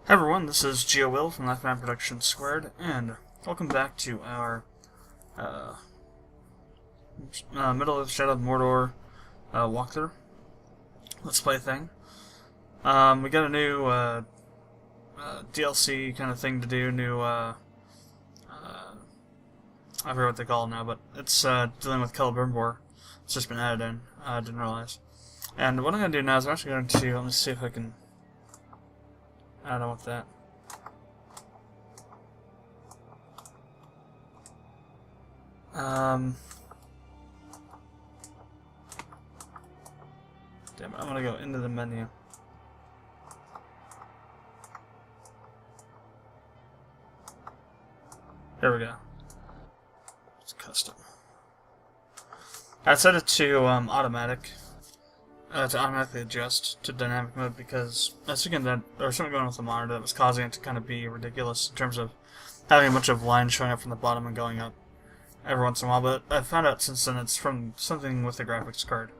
Hi everyone, this is G.R.R from Productions², and welcome back to our Middle of Shadow of Mordor walkthrough. Let's play thing. We got a new DLC kind of thing to do, I forget what they call it now, but it's dealing with Celebrimbor. It's just been added in, I didn't realize. And what I'm going to do now is I'm actually going to, let me see if I can add on with that. Damn it, I'm gonna go into the menu. There we go. It's custom. I set it to automatic. To automatically adjust to dynamic mode because I was thinking that there was something going on with the monitor that was causing it to kind of be ridiculous in terms of having a bunch of lines showing up from the bottom and going up every once in a while, but I found out since then it's from something with the graphics card.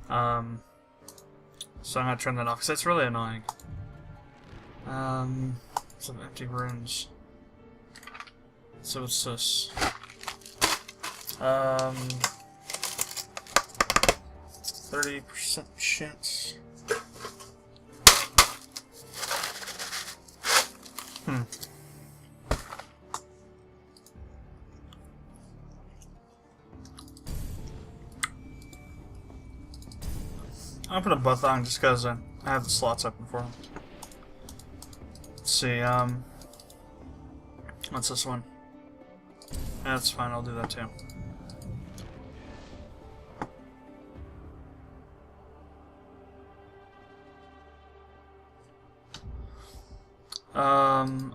So I'm gonna turn that off because it's really annoying. Some empty runes. So what's this? 30% chance. I'll put them both on just because I have the slots open for them. Let's see, what's this one? Yeah, that's fine, I'll do that too.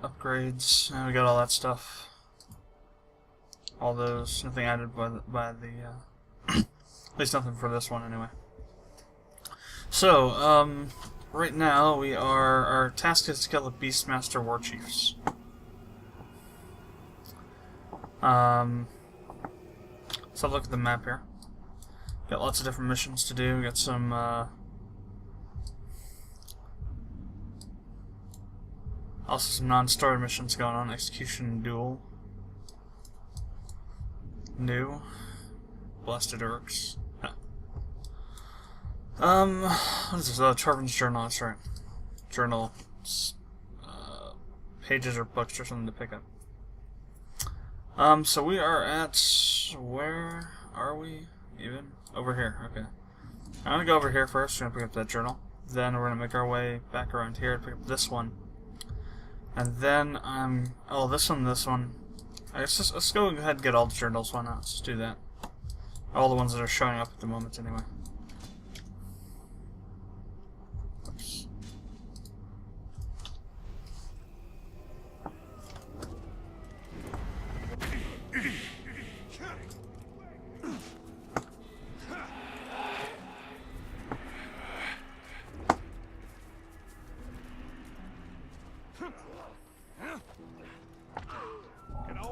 Upgrades, we got all that stuff. All those, nothing added by the at least nothing for this one anyway. So, right now our task is to kill the Beastmaster War Chiefs. So look at the map here. Got lots of different missions to do. We got some also some non-story missions going on. Execution Duel. New. Blasted Orcs. What is this? Oh, Torvin's Journal, that's right. Journal, pages or books or something to pick up. So we are at, where are we even? Over here, okay. I'm gonna go over here first, we're gonna pick up that journal. Then we're gonna make our way back around here to pick up this one. And then, oh, this one. I guess let's go ahead and get all the journals, why not? Let's just do that. All the ones that are showing up at the moment, anyway.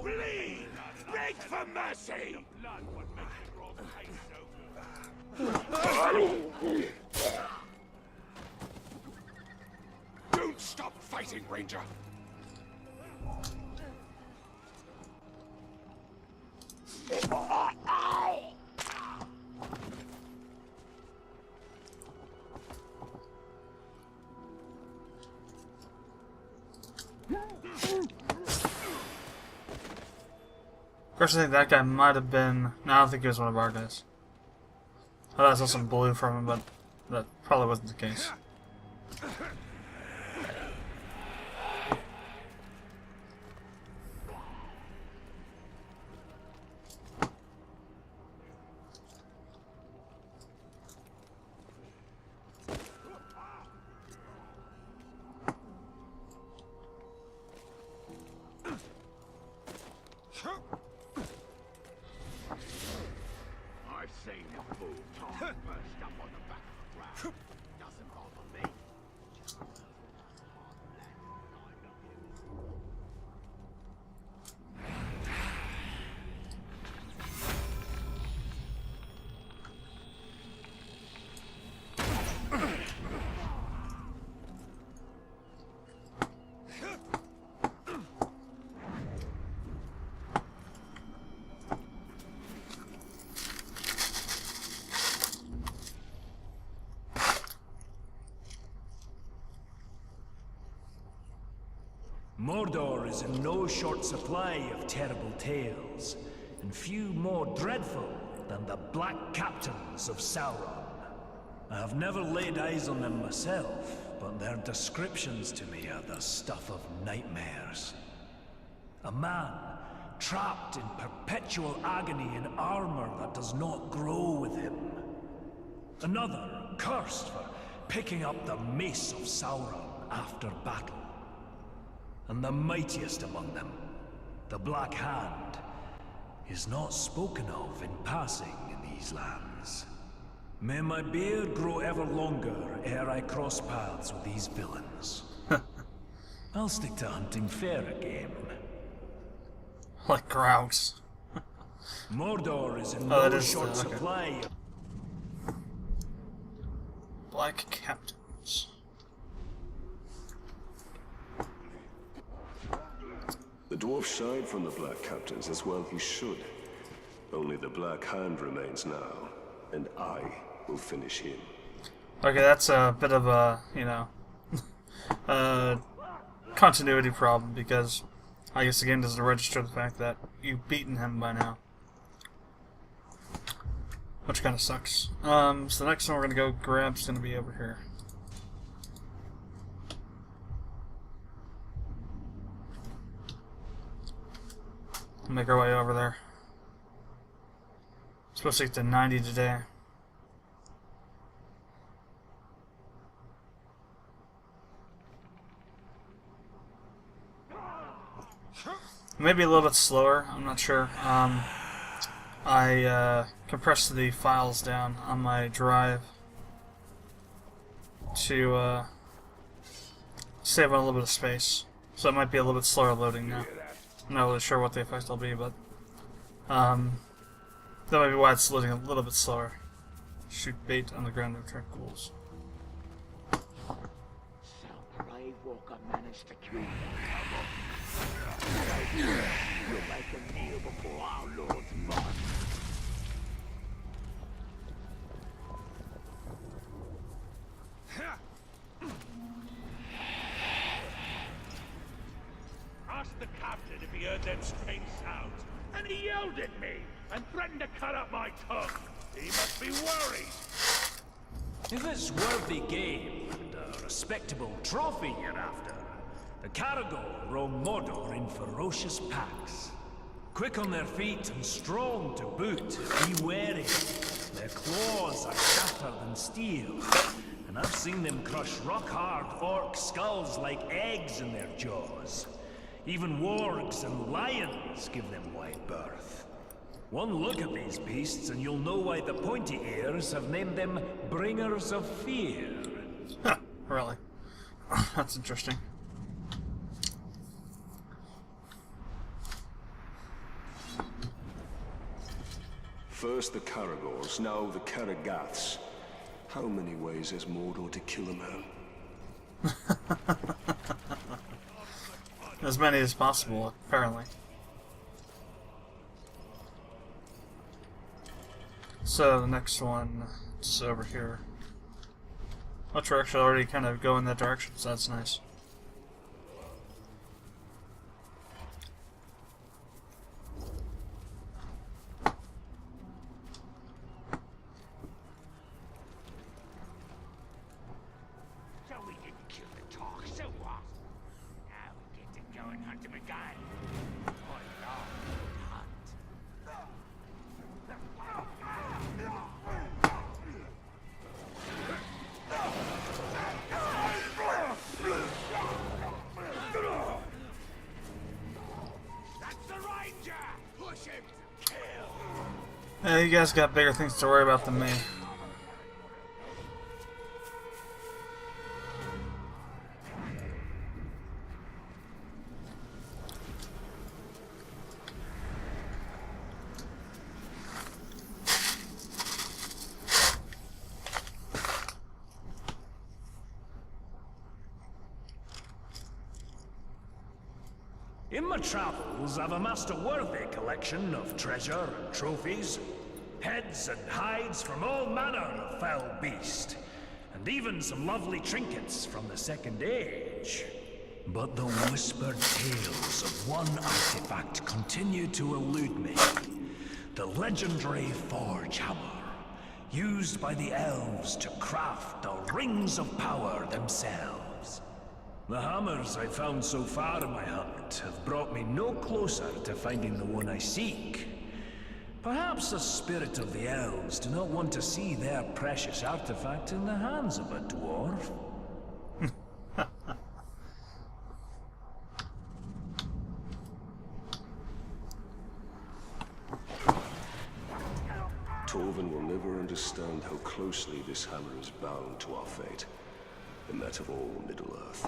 Bleed! Beg for mercy! Don't stop fighting, Ranger! Of course, I think that guy might have been. No, I don't think he was one of our guys. I thought I saw some blue from him, but that probably wasn't the case. I've seen a fool Tom burst up on the back of the ground. Doesn't bother me. Mordor is in no short supply of terrible tales, and few more dreadful than the Black Captains of Sauron. I have never laid eyes on them myself, but their descriptions to me are the stuff of nightmares. A man trapped in perpetual agony in armor that does not grow with him. Another cursed for picking up the mace of Sauron after battle. And the mightiest among them, the Black Hand, is not spoken of in passing in these lands. May my beard grow ever longer ere I cross paths with these villains. I'll stick to hunting fair game. Like grouse. Mordor is in no short okay. supply. Black Captains. The dwarf shied from the Black Captains, as well he should. Only the Black Hand remains now, and I will finish him. Okay, that's a bit of a, you know, continuity problem, because I guess the game doesn't register the fact that you've beaten him by now. Which kind of sucks. So the next one we're going to go grab is going to be over here. Make our way over there. Supposed to get to 90 today. Maybe a little bit slower, I'm not sure. I compressed the files down on my drive to save on a little bit of space. So it might be a little bit slower loading now. I'm not really sure what the effect will be, but that might be why it's loading a little bit slower. Shoot bait on the ground to attract ghouls. So brave Walker managed to kill them. You'll make a meal before our Lord's march. Asked the captain if he heard them strange sounds, and he yelled at me and threatened to cut up my tongue. He must be worried. If it's worthy game and a respectable trophy you're after, the Caragor roam Mordor in ferocious packs. Quick on their feet and strong to boot, be wary. Their claws are sharper than steel, and I've seen them crush rock-hard orc skulls like eggs in their jaws. Even wargs and lions give them wide berth. One look at these beasts and you'll know why the pointy ears have named them Bringers of Fear. Really? That's interesting. First the Caragors, now the Caragaths. How many ways has Mordor to kill a man? As many as possible, apparently. So the next one is over here. Which we're actually already kind of going that direction, so that's nice. So we didn't kill the talk, so what? Now we get to go and hunt him again. Oh, Lord, hunt. That's the ranger! Push him to kill! Yeah, you guys got bigger things to worry about than me. In my travels, I've amassed a worthy collection of treasure and trophies, heads and hides from all manner of foul beast, and even some lovely trinkets from the Second Age. But the whispered tales of one artifact continue to elude me. The legendary Forge Hammer, used by the elves to craft the Rings of Power themselves. The hammers I've found so far in my hunt have brought me no closer to finding the one I seek. Perhaps the spirit of the elves do not want to see their precious artifact in the hands of a dwarf. Torvin will never understand how closely this hammer is bound to our fate, and that of all Middle-earth.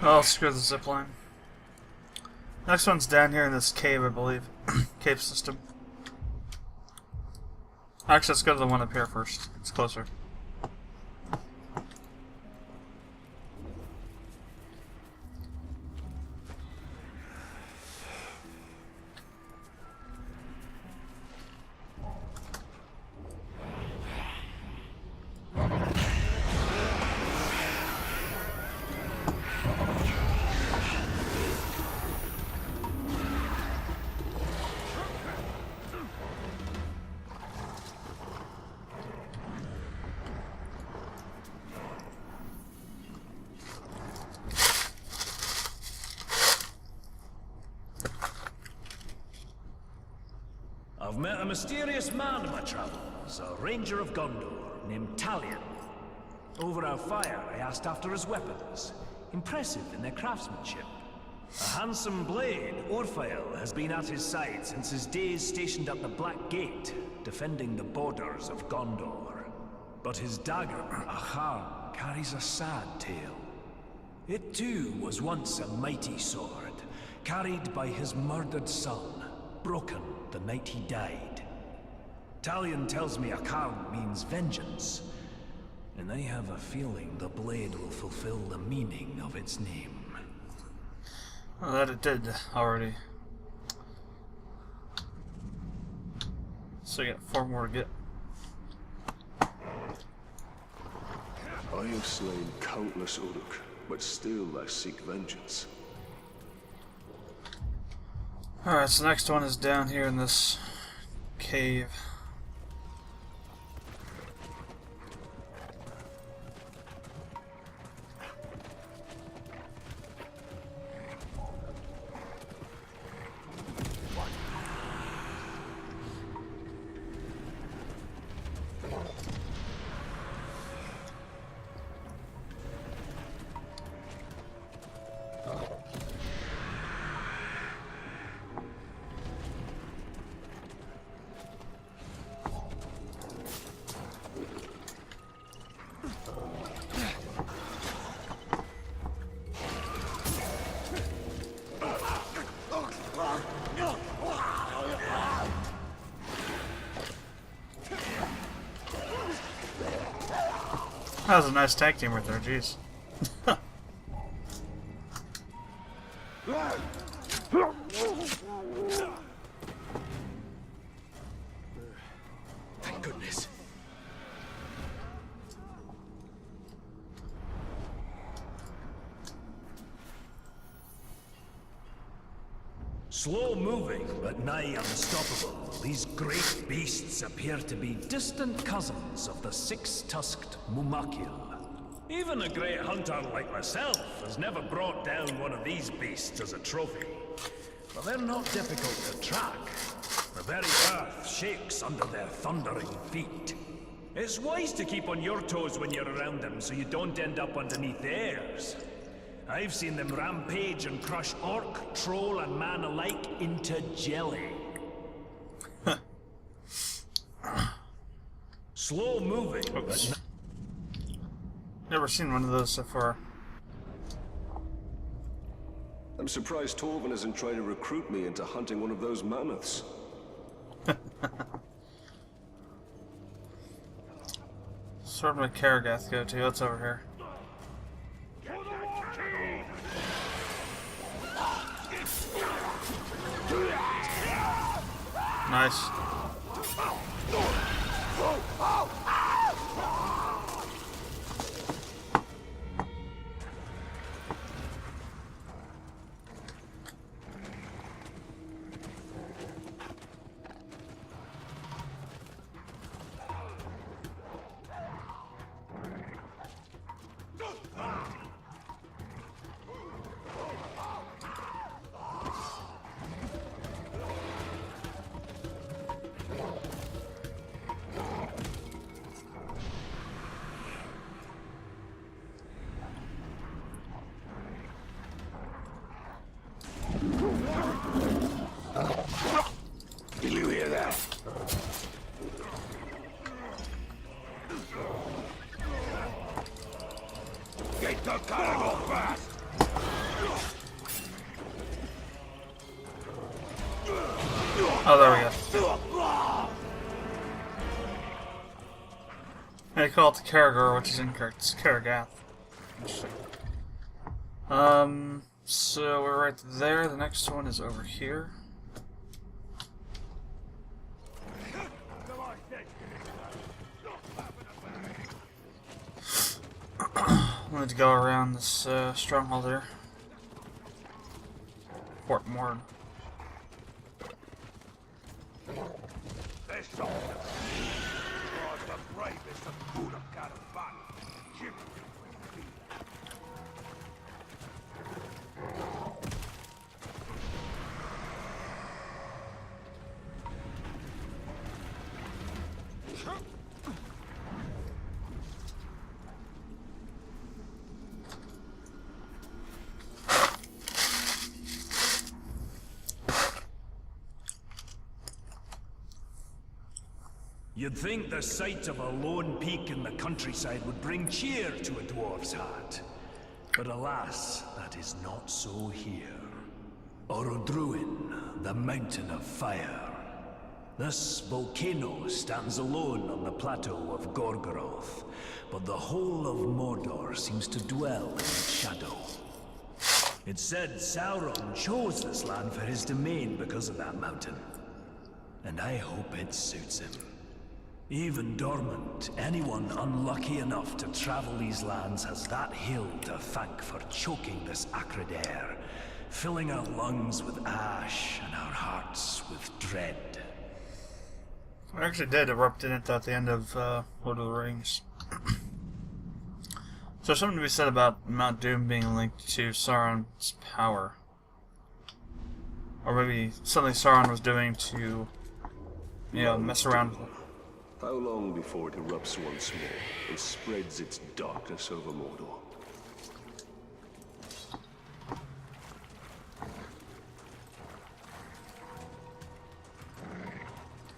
Oh, screw the zipline. Next one's down here in this cave, I believe. Cave system. Actually, let's go to the one up here first. It's closer. I've met a mysterious man in my travels, a ranger of Gondor named Talion. Over our fire, I asked after his weapons, impressive in their craftsmanship. A handsome blade, Orphael, has been at his side since his days stationed at the Black Gate, defending the borders of Gondor. But his dagger, Ahar, carries a sad tale. It too was once a mighty sword, carried by his murdered son, broken the night he died. Talion tells me Ahar means vengeance, and I have a feeling the blade will fulfill the meaning of its name. Well, that it did already. So you got 4 more to get. I have slain countless Uruk, but still I seek vengeance. Alright, so the next one is down here in this cave. That was a nice tag team right there, jeez. Thank goodness. Slow moving, but nigh unstoppable, these great beasts appear to be distant cousins of the six-tusked Mumakil. Even a great hunter like myself has never brought down one of these beasts as a trophy. But they're not difficult to track. The very earth shakes under their thundering feet. It's wise to keep on your toes when you're around them so you don't end up underneath theirs. I've seen them rampage and crush orc, troll, and man alike into jelly. Slow moving, but Never seen one of those so far. I'm surprised Torvin isn't trying to recruit me into hunting one of those mammoths. Sword my Karagath go to? What's over here? Nice. Did you hear that? Get the cargo fast! Oh, there we go. They call it the J.R.R, which is incorrect. It's Karagath. Interesting. So we're right there. The next one is over here. We need to go around this stronghold here. Fort Mord. This song was the bravest of good of got a battle. You'd think the sight of a lone peak in the countryside would bring cheer to a dwarf's heart. But alas, that is not so here. Orodruin, the Mountain of Fire. This volcano stands alone on the plateau of Gorgoroth, but the whole of Mordor seems to dwell in its shadow. It's said Sauron chose this land for his domain because of that mountain. And I hope it suits him. Even dormant, anyone unlucky enough to travel these lands has that hill to thank for choking this acrid air, filling our lungs with ash and our hearts with dread. We actually did erupt in it at the end of Lord of the Rings. So there's something to be said about Mount Doom being linked to Sauron's power. Or maybe something Sauron was doing to, you know, mess around with it. How long before it erupts once more and spreads its darkness over Mordor?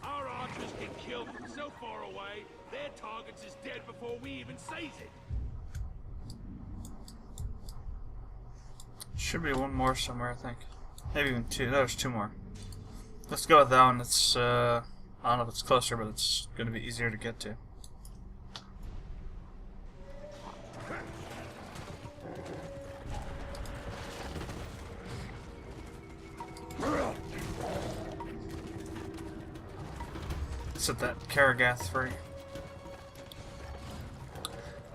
Our archers get killed from so far away, their targets is dead before we even seize it. Should be one more somewhere, I think. Maybe even two. No, there's two more. Let's go with that one. It's, I don't know if it's closer, but it's going to be easier to get to. Set that Karagath free.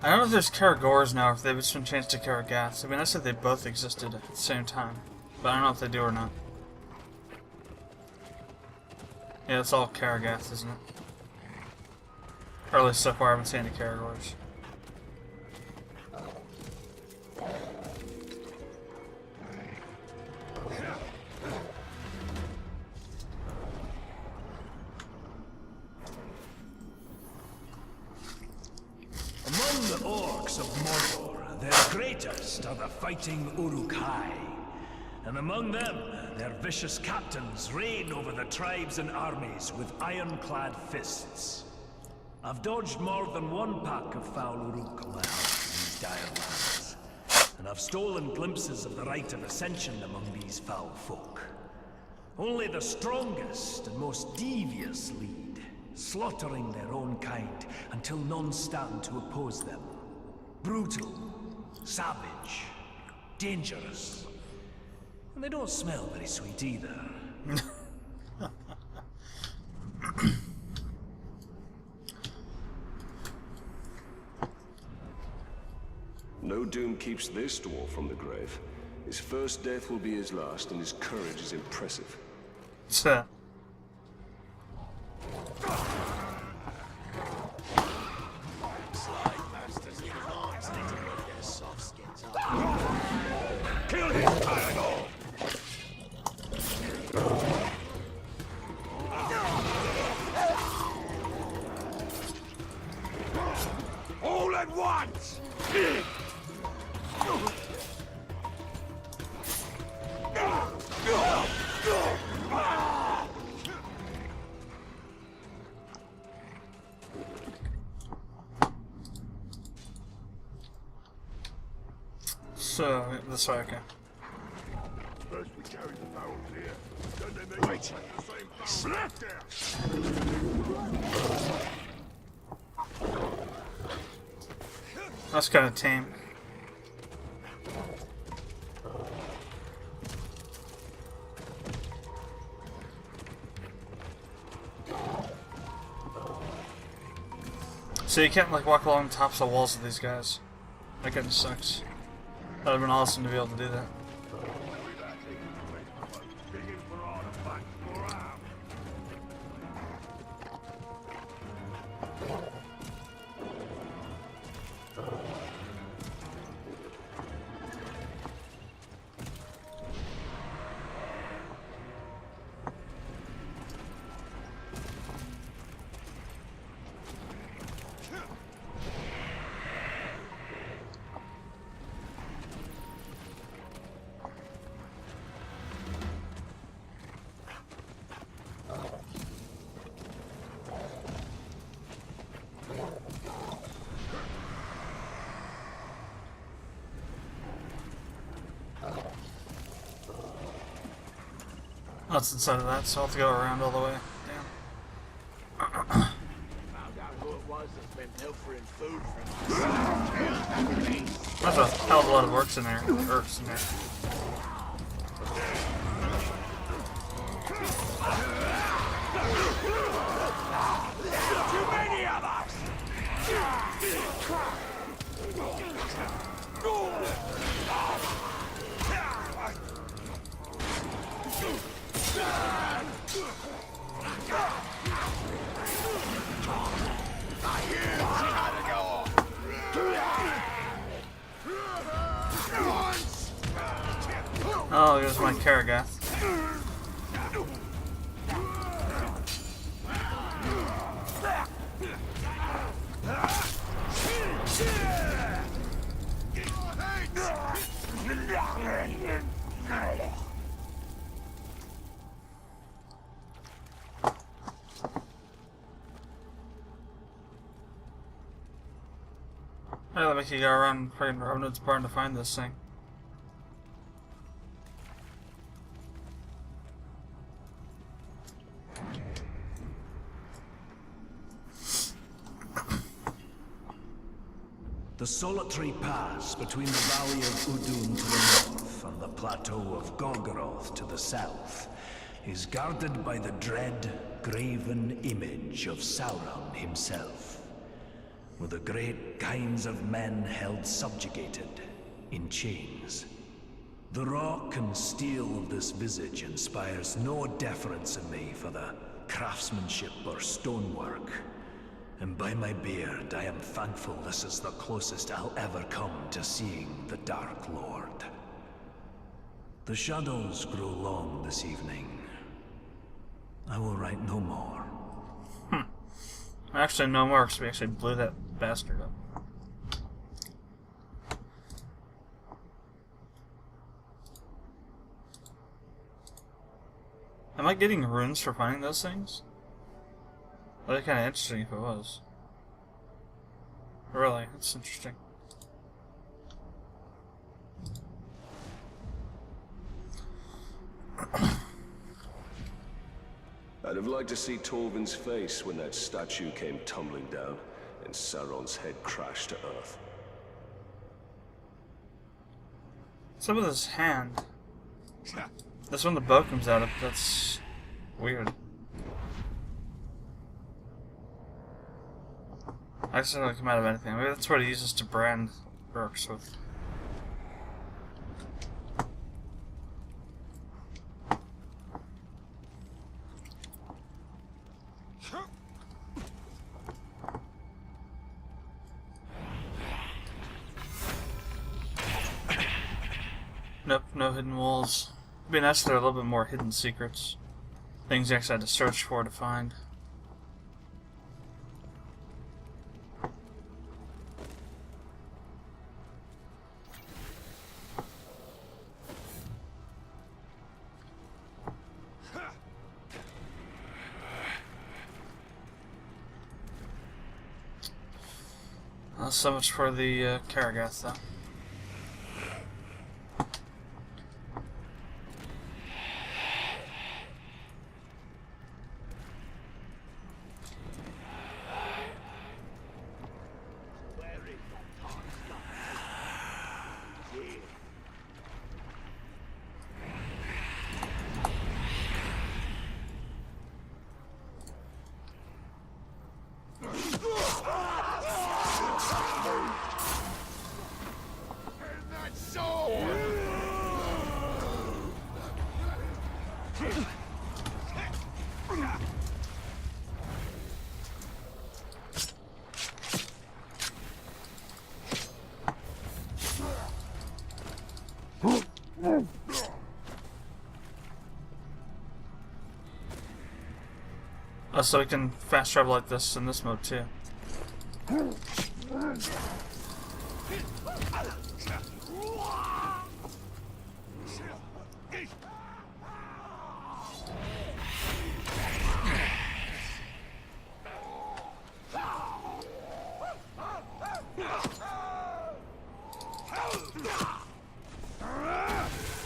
I don't know if there's Karagors now, or if they've just been changed to Karagaths. I mean, I said they both existed at the same time, but I don't know if they do or not. Yeah, it's all Karagaths, isn't it? Or at least so far I haven't seen any Karagors. Among the orcs of Mordor, their greatest are the fighting Uruk-hai. And among them, their vicious captains reign over the tribes and armies with ironclad fists. I've dodged more than one pack of foul Uruk on my hunt in these dire lands, and I've stolen glimpses of the rite of ascension among these foul folk. Only the strongest and most devious lead, slaughtering their own kind until none stand to oppose them. Brutal, savage, dangerous. And they don't smell very sweet either. no doom keeps this dwarf from the grave. His first death will be his last, and his courage is impressive. So. Kill him, Palador! All at once! So, this way, okay. First we carry the barrel clear, then they make the same barrel there. That's kind of tame. So you can't like walk along the tops of the walls of these guys. That kind of sucks. That would have been awesome to be able to do that. That's inside of that, so I'll have to go around all the way. Damn. Found out who it was that's been pilfering food from us. That's a hell of a lot of works in there. Herbs in there. Too many of us! Oh, here's my Karagath. Hey, let me go around fucking Revenant's barn to find this thing. The solitary pass between the valley of Udun to the north and the plateau of Gorgoroth to the south is guarded by the dread, graven image of Sauron himself, with the great kinds of men held subjugated in chains. The rock and steel of this visage inspires no deference in me for the craftsmanship or stonework. And by my beard, I am thankful this is the closest I'll ever come to seeing the Dark Lord. The shadows grow long this evening. I will write no more. Actually, no more, because we actually blew that bastard up. Am I getting runes for finding those things? That'd be kind of interesting if it was. Really, that's interesting. I'd have liked to see Torvin's face when that statue came tumbling down and Sauron's head crashed to earth. Some of this hand. That's when the bow comes out of. That's weird. I accidentally come out of anything. Maybe that's what he uses to brand Orcs with. Nope, no hidden walls. It'd be nice if there were a little bit more hidden secrets. Things you actually had to search for to find. So much for the Karagath, though. Oh, so we can fast travel like this in this mode too.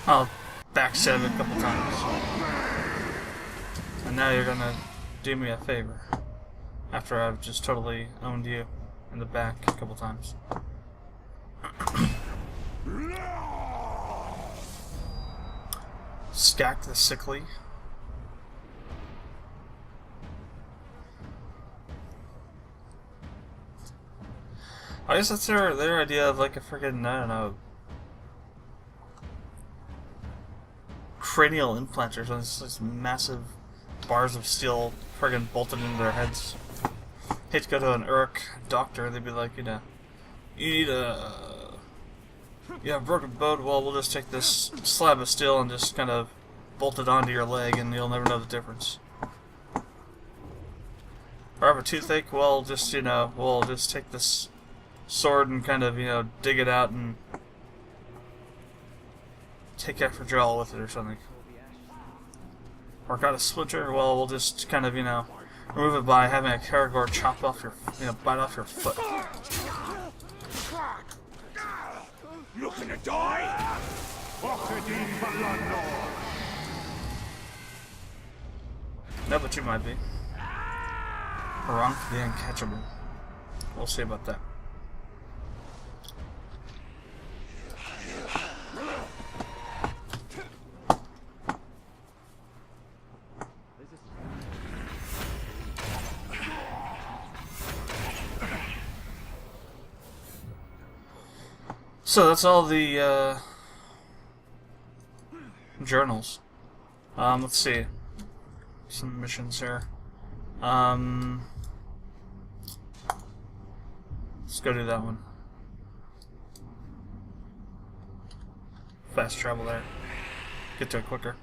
I'll backstab it a couple times. And now you're gonna do me a favor. After I've just totally owned you in the back a couple times. Skak the Sickly. I guess that's their idea of like a friggin', I don't know, cranial implanters. It's just massive bars of steel friggin' bolted into their heads. Hate to go to an Uruk doctor, they'd be like, you know, you need a... You have a broken bone, well, we'll just take this slab of steel and just kind of bolt it onto your leg and you'll never know the difference. Or have a toothache, well, just, you know, we'll just take this sword and kind of, you know, dig it out and take Efragel with it or something. Or got a splinter, well, we'll just kind of, you know, remove it by having a Karagor chop off your, you know, bite off your foot. Looking to die? No, but you might be. Harank the Uncatchable. We'll see about that. So that's all the journals. Let's see. Some missions here. Let's go do that one. Fast travel there. Get to it quicker.